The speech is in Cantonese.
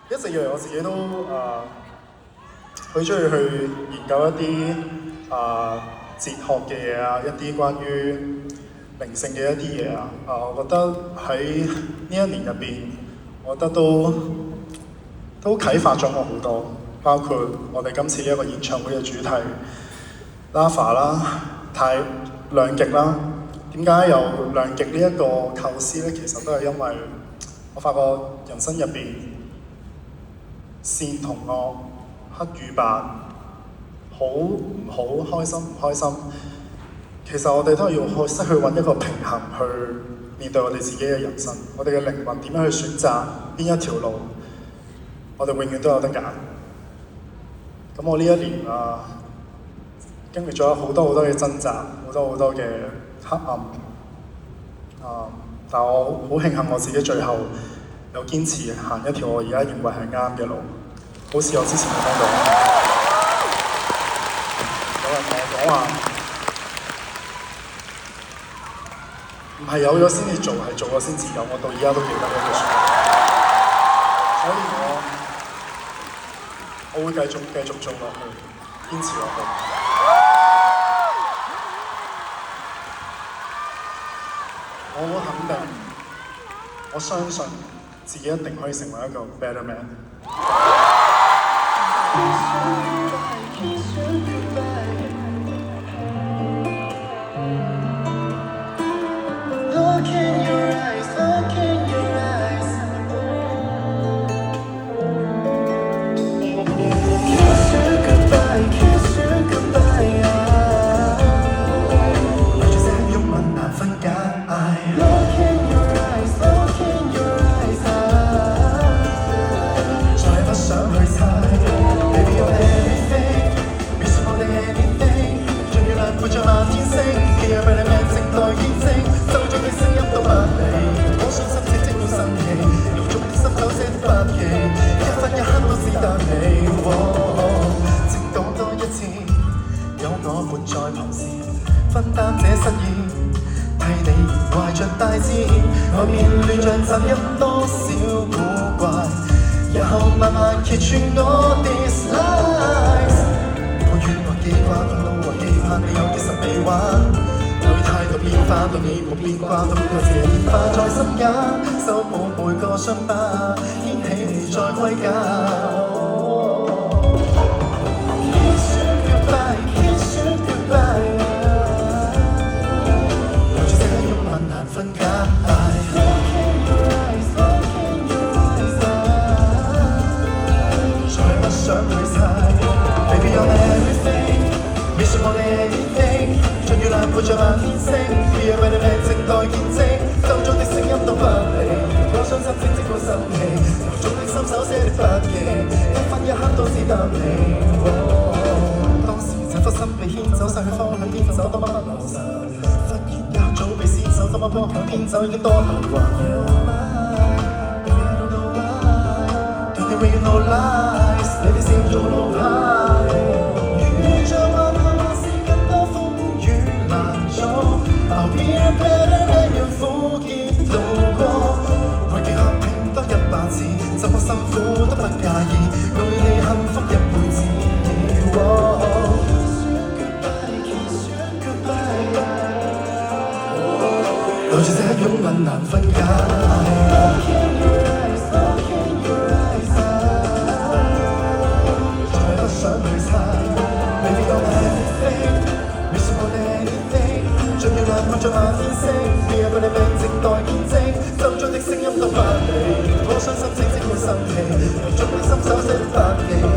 一直以嚟我自己都好中意去研究一啲哲學嘅嘢啊，一啲關於靈性嘅一啲嘢啊。我覺得喺呢一年入邊，我覺得都啟發咗我好多，包括我哋今次呢一個演唱會嘅主題 Lava 啦、太兩極啦。點解有兩極呢一個構思咧？其實都係因為我發覺人生入邊善同惡、黑與白、好唔好、開心唔開心，其實我哋都係要識去揾一個平衡去面對我哋自己嘅人生。我哋嘅靈魂點樣去選擇邊一條路，我哋永遠都有得揀。咁我呢一年經歷咗好多嘅掙扎，好多嘅黑暗，但我好慶幸我自己最後有堅持行一條我而家認為係啱嘅路，好似我之前講到，有人同我講話，唔係有咗先至做，係做咗先至有，我到而家都記得呢句説話，所以我會繼續做落去，堅持落去。我好肯定，我相信自己一定可以成為一個 better man。分擔這失意，替你懷着大志，外面亂象雜音多少古怪，日後慢慢揭穿我 dislice。我怨或記掛，憤怒或期盼，你有幾十未玩，對態度變化，對你沒變掛，對個這變化在心間，修補每個傷疤，掀起你再歸家。陪着漫天星 ，Be a better man， 靜待見證，心中的聲音都不離。我傷心整個心氣，由衷的心手寫的筆記，一分一刻都只得你。當時這顆心被牽走，失去方向偏走，多麼不留神。忽然間早被先手，怎麼幫向偏走，已經多幸運。對你永遠 no lies， 你的笑做路牌。I'll be a better man， 讓苦澀度過，為極合拼多100次，怎麼辛苦都不介意，我與你幸福一輩子。對住這擁吻難分解。再不想去猜 ，Baby you're everything，miss more than anything。盡要難看着漫天星 ，Be a better man， 靜待見證，心中的聲音都不離。我傷心整個心氣，由衷的心手寫的筆記。